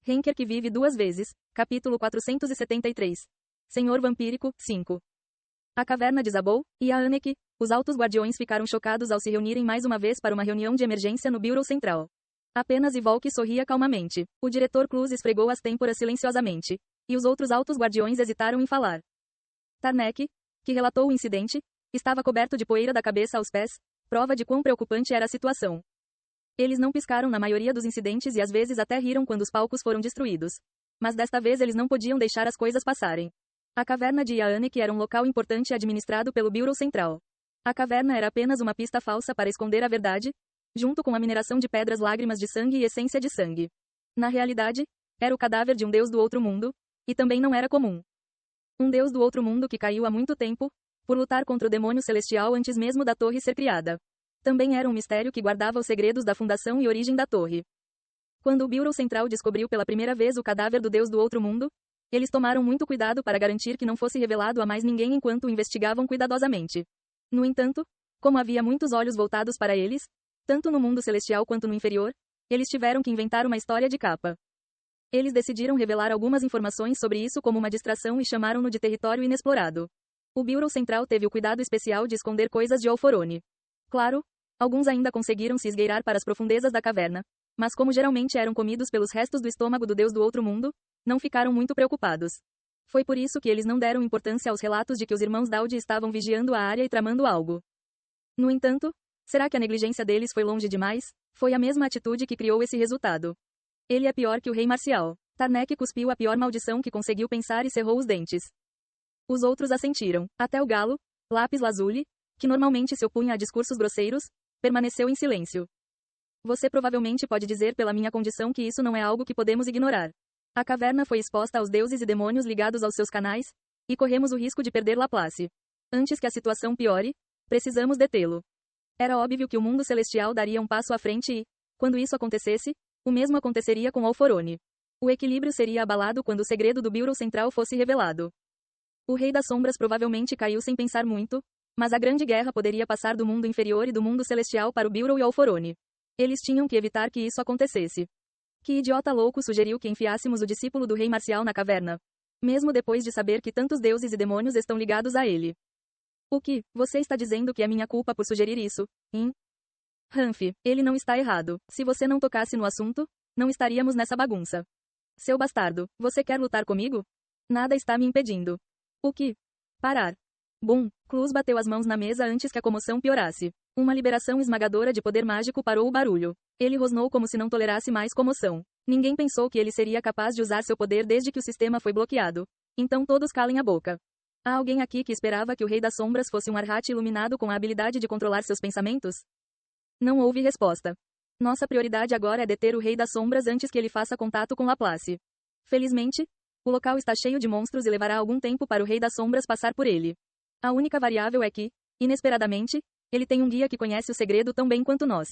Henker que vive duas vezes. Capítulo 473. Senhor Vampírico, 5. A caverna desabou, e a Anek, os altos guardiões ficaram chocados ao se reunirem mais uma vez para uma reunião de emergência no Bureau Central. Apenas Ivolk sorria calmamente. O diretor Cluz esfregou as têmporas silenciosamente. E os outros altos guardiões hesitaram em falar. Tarnek, que relatou o incidente, estava coberto de poeira da cabeça aos pés, prova de quão preocupante era a situação. Eles não piscaram na maioria dos incidentes e às vezes até riram quando os palcos foram destruídos. Mas desta vez eles não podiam deixar as coisas passarem. A caverna de Yaanek era um local importante administrado pelo Bureau Central. A caverna era apenas uma pista falsa para esconder a verdade, junto com a mineração de pedras lágrimas de sangue e essência de sangue. Na realidade, era o cadáver de um deus do outro mundo, e também não era comum. Um deus do outro mundo que caiu há muito tempo, por lutar contra o demônio celestial antes mesmo da torre ser criada. Também era um mistério que guardava os segredos da fundação e origem da torre. Quando o Bureau Central descobriu pela primeira vez o cadáver do deus do outro mundo, eles tomaram muito cuidado para garantir que não fosse revelado a mais ninguém enquanto o investigavam cuidadosamente. No entanto, como havia muitos olhos voltados para eles, tanto no mundo celestial quanto no inferior, eles tiveram que inventar uma história de capa. Eles decidiram revelar algumas informações sobre isso como uma distração e chamaram-no de território inexplorado. O Bureau Central teve o cuidado especial de esconder coisas de Alforone. Claro, alguns ainda conseguiram se esgueirar para as profundezas da caverna, mas como geralmente eram comidos pelos restos do estômago do deus do outro mundo, não ficaram muito preocupados. Foi por isso que eles não deram importância aos relatos de que os irmãos Daudi estavam vigiando a área e tramando algo. No entanto, será que a negligência deles foi longe demais? Foi a mesma atitude que criou esse resultado. Ele é pior que o rei marcial. Tarnek cuspiu a pior maldição que conseguiu pensar e cerrou os dentes. Os outros assentiram. Até o galo, Lápis Lazuli, que normalmente se opunha a discursos grosseiros, permaneceu em silêncio. Você provavelmente pode dizer pela minha condição que isso não é algo que podemos ignorar. A caverna foi exposta aos deuses e demônios ligados aos seus canais, e corremos o risco de perder Laplace. Antes que a situação piore, precisamos detê-lo. Era óbvio que o mundo celestial daria um passo à frente e, quando isso acontecesse, o mesmo aconteceria com Alforone. O equilíbrio seria abalado quando o segredo do Bureau Central fosse revelado. O Rei das Sombras provavelmente caiu sem pensar muito, mas a Grande Guerra poderia passar do mundo inferior e do mundo celestial para o Bureau e Alforone. Eles tinham que evitar que isso acontecesse. Que idiota louco sugeriu que enfiássemos o discípulo do rei marcial na caverna? Mesmo depois de saber que tantos deuses e demônios estão ligados a ele. O que, você está dizendo que é minha culpa por sugerir isso, hein? Hanf, ele não está errado. Se você não tocasse no assunto, não estaríamos nessa bagunça. Seu bastardo, você quer lutar comigo? Nada está me impedindo. O que? Parar. Bum, Cluz bateu as mãos na mesa antes que a comoção piorasse. Uma liberação esmagadora de poder mágico parou o barulho. Ele rosnou como se não tolerasse mais comoção. Ninguém pensou que ele seria capaz de usar seu poder desde que o sistema foi bloqueado. Então todos calem a boca. Há alguém aqui que esperava que o Rei das Sombras fosse um Arhat iluminado com a habilidade de controlar seus pensamentos? Não houve resposta. Nossa prioridade agora é deter o Rei das Sombras antes que ele faça contato com Laplace. Felizmente, o local está cheio de monstros e levará algum tempo para o Rei das Sombras passar por ele. A única variável é que, inesperadamente, ele tem um guia que conhece o segredo tão bem quanto nós.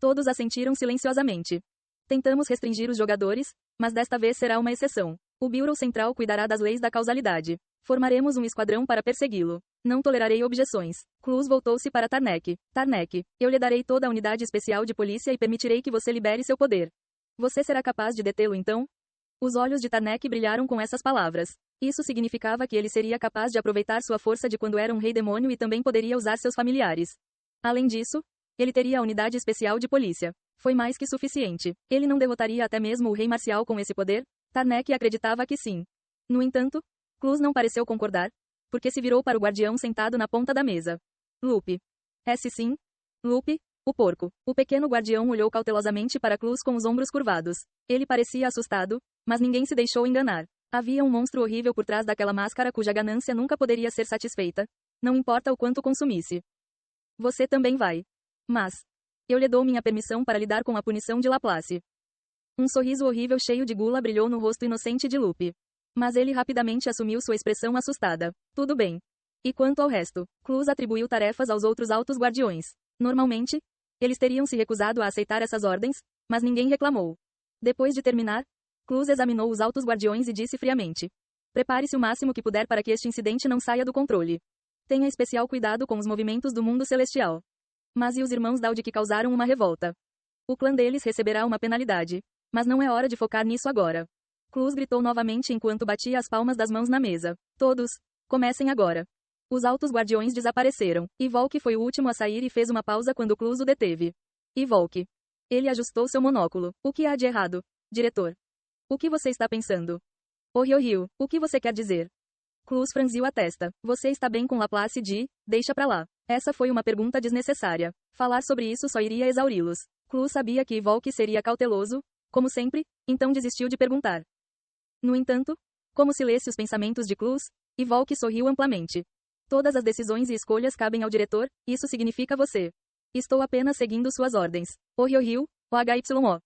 Todos assentiram silenciosamente. Tentamos restringir os jogadores, mas desta vez será uma exceção. O Bureau Central cuidará das leis da causalidade. Formaremos um esquadrão para persegui-lo. Não tolerarei objeções. Cluz voltou-se para Tarnek. Tarnek, eu lhe darei toda a unidade especial de polícia e permitirei que você libere seu poder. Você será capaz de detê-lo então? Os olhos de Tarnek brilharam com essas palavras. Isso significava que ele seria capaz de aproveitar sua força de quando era um rei demônio e também poderia usar seus familiares. Além disso, ele teria a unidade especial de polícia. Foi mais que suficiente. Ele não derrotaria até mesmo o rei marcial com esse poder? Tarnek acreditava que sim. No entanto, Cluz não pareceu concordar, porque se virou para o guardião sentado na ponta da mesa. Lupe. Sim? Lupe, o porco. O pequeno guardião olhou cautelosamente para Cluz com os ombros curvados. Ele parecia assustado, mas ninguém se deixou enganar. Havia um monstro horrível por trás daquela máscara cuja ganância nunca poderia ser satisfeita. Não importa o quanto consumisse. Você também vai. Mas eu lhe dou minha permissão para lidar com a punição de Laplace. Um sorriso horrível cheio de gula brilhou no rosto inocente de Lupe. Mas ele rapidamente assumiu sua expressão assustada. Tudo bem. E quanto ao resto, Cluz atribuiu tarefas aos outros altos guardiões. Normalmente, eles teriam se recusado a aceitar essas ordens, mas ninguém reclamou. Depois de terminar, Cluz examinou os altos guardiões e disse friamente: prepare-se o máximo que puder para que este incidente não saia do controle. Tenha especial cuidado com os movimentos do mundo celestial. Mas e os irmãos Daudi que causaram uma revolta? O clã deles receberá uma penalidade. Mas não é hora de focar nisso agora. Cluz gritou novamente enquanto batia as palmas das mãos na mesa. Todos, comecem agora. Os altos guardiões desapareceram, e Volk foi o último a sair e fez uma pausa quando Cluz o deteve. E Volk. Ele ajustou seu monóculo. O que há de errado, diretor? O que você está pensando? Oh Ryo, o que você quer dizer? Cluz franziu a testa. Você está bem com Laplace de... Deixa pra lá. Essa foi uma pergunta desnecessária. Falar sobre isso só iria exauri-los. Cluz sabia que Volk seria cauteloso, como sempre, então desistiu de perguntar. No entanto, como se lesse os pensamentos de Cluz, e Volk sorriu amplamente. Todas as decisões e escolhas cabem ao diretor, isso significa você. Estou apenas seguindo suas ordens. O Ryo, o HYO.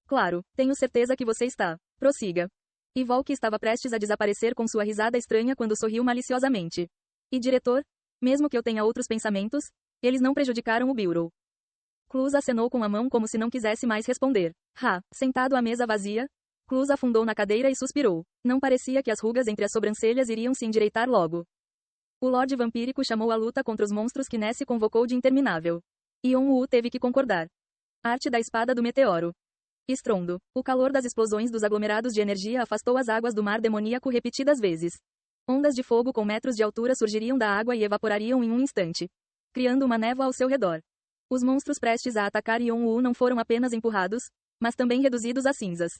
Claro, tenho certeza que você está. Prossiga. E Volk estava prestes a desaparecer com sua risada estranha quando sorriu maliciosamente. E diretor? Mesmo que eu tenha outros pensamentos, eles não prejudicaram o Bureau. Cluz acenou com a mão como se não quisesse mais responder. Sentado à mesa vazia, Cluz afundou na cadeira e suspirou. Não parecia que as rugas entre as sobrancelhas iriam se endireitar logo. O Lorde Vampírico chamou a luta contra os monstros que Nessie convocou de interminável. Yon-Woo teve que concordar. Arte da espada do meteoro. Estrondo. O calor das explosões dos aglomerados de energia afastou as águas do mar demoníaco repetidas vezes. Ondas de fogo com metros de altura surgiriam da água e evaporariam em um instante, criando uma névoa ao seu redor. Os monstros prestes a atacar Yon-Woo não foram apenas empurrados, mas também reduzidos a cinzas.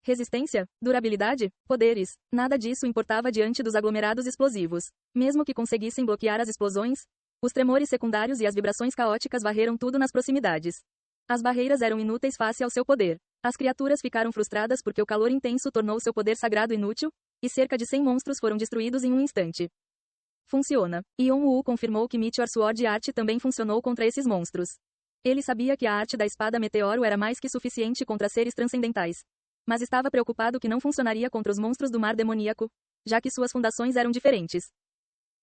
Resistência? Durabilidade? Poderes? Nada disso importava diante dos aglomerados explosivos. Mesmo que conseguissem bloquear as explosões, os tremores secundários e as vibrações caóticas varreram tudo nas proximidades. As barreiras eram inúteis face ao seu poder. As criaturas ficaram frustradas porque o calor intenso tornou seu poder sagrado inútil, e cerca de 100 monstros foram destruídos em um instante. Funciona. Yon-Woo confirmou que Meteor Sword Art também funcionou contra esses monstros. Ele sabia que a arte da espada meteoro era mais que suficiente contra seres transcendentais. Mas estava preocupado que não funcionaria contra os monstros do mar demoníaco, já que suas fundações eram diferentes.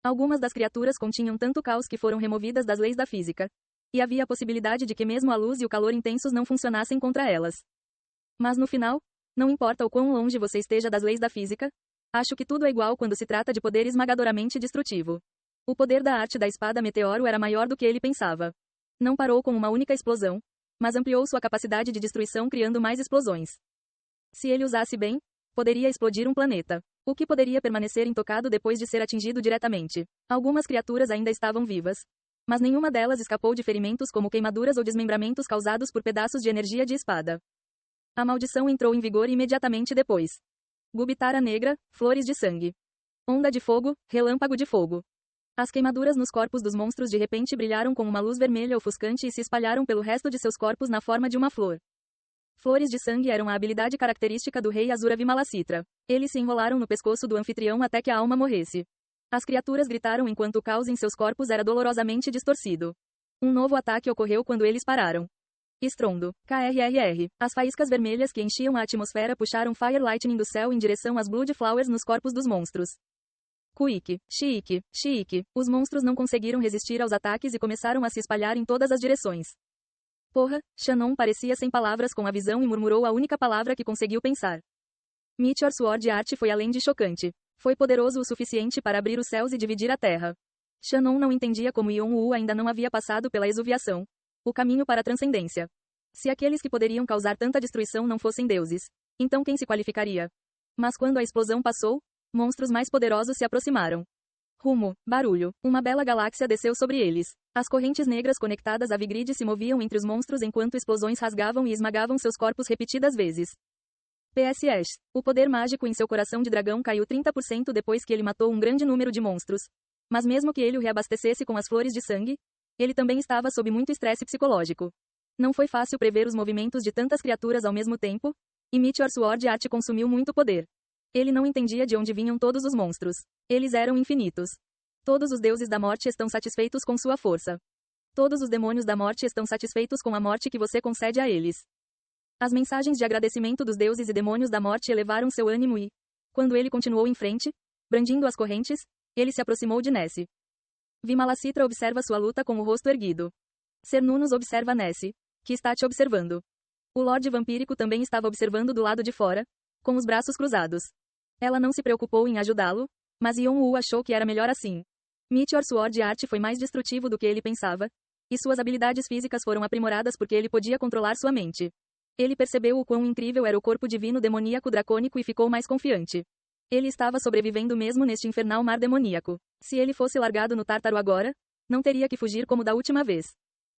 Algumas das criaturas continham tanto caos que foram removidas das leis da física. E havia a possibilidade de que mesmo a luz e o calor intensos não funcionassem contra elas. Mas no final, não importa o quão longe você esteja das leis da física, acho que tudo é igual quando se trata de poder esmagadoramente destrutivo. O poder da arte da espada meteoro era maior do que ele pensava. Não parou com uma única explosão, mas ampliou sua capacidade de destruição criando mais explosões. Se ele usasse bem, poderia explodir um planeta. O que poderia permanecer intocado depois de ser atingido diretamente? Algumas criaturas ainda estavam vivas, mas nenhuma delas escapou de ferimentos como queimaduras ou desmembramentos causados por pedaços de energia de espada. A maldição entrou em vigor imediatamente depois. Gubitara negra, flores de sangue. Onda de fogo, relâmpago de fogo. As queimaduras nos corpos dos monstros de repente brilharam com uma luz vermelha ofuscante e se espalharam pelo resto de seus corpos na forma de uma flor. Flores de sangue eram a habilidade característica do rei Azura Vimalacitra. Eles se enrolaram no pescoço do anfitrião até que a alma morresse. As criaturas gritaram enquanto o caos em seus corpos era dolorosamente distorcido. Um novo ataque ocorreu quando eles pararam. Estrondo. KRRR. As faíscas vermelhas que enchiam a atmosfera puxaram Fire Lightning do céu em direção às Blood Flowers nos corpos dos monstros. Kuik. Chiik. Chiik. Os monstros não conseguiram resistir aos ataques e começaram a se espalhar em todas as direções. Porra, Shannon parecia sem palavras com a visão e murmurou a única palavra que conseguiu pensar. Meteor Sword Art foi além de chocante. Foi poderoso o suficiente para abrir os céus e dividir a terra. Shannon não entendia como Yon-Woo ainda não havia passado pela exuviação. O caminho para a transcendência. Se aqueles que poderiam causar tanta destruição não fossem deuses, então quem se qualificaria? Mas quando a explosão passou, monstros mais poderosos se aproximaram. Rumo, barulho, uma bela galáxia desceu sobre eles. As correntes negras conectadas à Vigrid se moviam entre os monstros enquanto explosões rasgavam e esmagavam seus corpos repetidas vezes. PSS. O poder mágico em seu coração de dragão caiu 30% depois que ele matou um grande número de monstros. Mas mesmo que ele o reabastecesse com as flores de sangue, ele também estava sob muito estresse psicológico. Não foi fácil prever os movimentos de tantas criaturas ao mesmo tempo, e Meteor Sword Art consumiu muito poder. Ele não entendia de onde vinham todos os monstros. Eles eram infinitos. Todos os deuses da morte estão satisfeitos com sua força. Todos os demônios da morte estão satisfeitos com a morte que você concede a eles. As mensagens de agradecimento dos deuses e demônios da morte elevaram seu ânimo e, quando ele continuou em frente, brandindo as correntes, ele se aproximou de Nessie. Vimalacitra observa sua luta com o rosto erguido. Cernunnos observa Nessie, que está te observando. O Lorde Vampírico também estava observando do lado de fora, com os braços cruzados. Ela não se preocupou em ajudá-lo, mas Yon-Woo achou que era melhor assim. Meteor Sword Art foi mais destrutivo do que ele pensava, e suas habilidades físicas foram aprimoradas porque ele podia controlar sua mente. Ele percebeu o quão incrível era o corpo divino demoníaco dracônico e ficou mais confiante. Ele estava sobrevivendo mesmo neste infernal mar demoníaco. Se ele fosse largado no Tártaro agora, não teria que fugir como da última vez.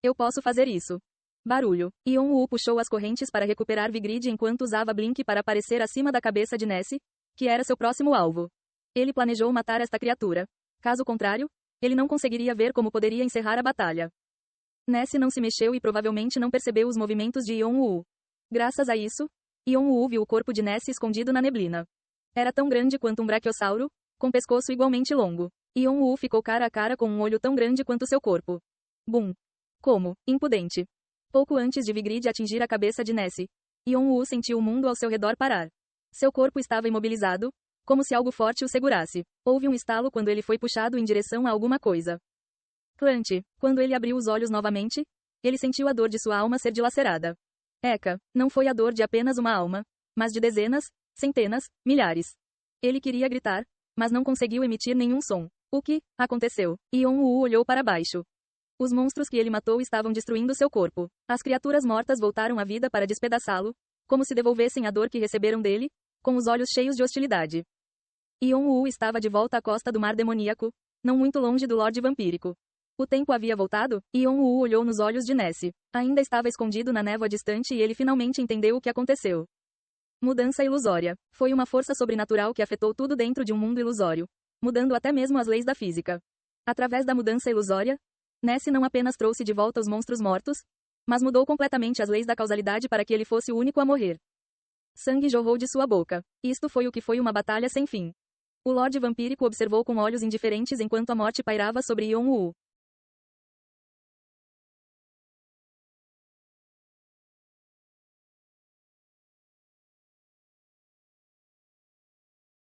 Eu posso fazer isso. Barulho. Yon-Woo puxou as correntes para recuperar Vigrid enquanto usava Blink para aparecer acima da cabeça de Nessie, que era seu próximo alvo. Ele planejou matar esta criatura. Caso contrário, ele não conseguiria ver como poderia encerrar a batalha. Nessie não se mexeu e provavelmente não percebeu os movimentos de Yon-Woo. Graças a isso, Yon-Woo viu o corpo de Nessie escondido na neblina. Era tão grande quanto um brachiosauro, com pescoço igualmente longo. Yon-Woo ficou cara a cara com um olho tão grande quanto seu corpo. Bum! Como, impudente. Pouco antes de Vigrid atingir a cabeça de Nessie, Yon-Woo sentiu o mundo ao seu redor parar. Seu corpo estava imobilizado, como se algo forte o segurasse. Houve um estalo quando ele foi puxado em direção a alguma coisa. Clant. Quando ele abriu os olhos novamente, ele sentiu a dor de sua alma ser dilacerada. Eka, não foi a dor de apenas uma alma, mas de dezenas, centenas, milhares. Ele queria gritar, mas não conseguiu emitir nenhum som. O que aconteceu? Yon-Woo olhou para baixo. Os monstros que ele matou estavam destruindo seu corpo. As criaturas mortas voltaram à vida para despedaçá-lo, como se devolvessem a dor que receberam dele, com os olhos cheios de hostilidade. Yon-Woo estava de volta à costa do mar demoníaco, não muito longe do Lorde Vampírico. O tempo havia voltado, e Yon-Woo olhou nos olhos de Nessie. Ainda estava escondido na névoa distante e ele finalmente entendeu o que aconteceu. Mudança ilusória. Foi uma força sobrenatural que afetou tudo dentro de um mundo ilusório, mudando até mesmo as leis da física. Através da mudança ilusória, Nessie não apenas trouxe de volta os monstros mortos, mas mudou completamente as leis da causalidade para que ele fosse o único a morrer. Sangue jorrou de sua boca. Isto foi o que foi uma batalha sem fim. O Lorde Vampírico observou com olhos indiferentes enquanto a morte pairava sobre Yon-Woo.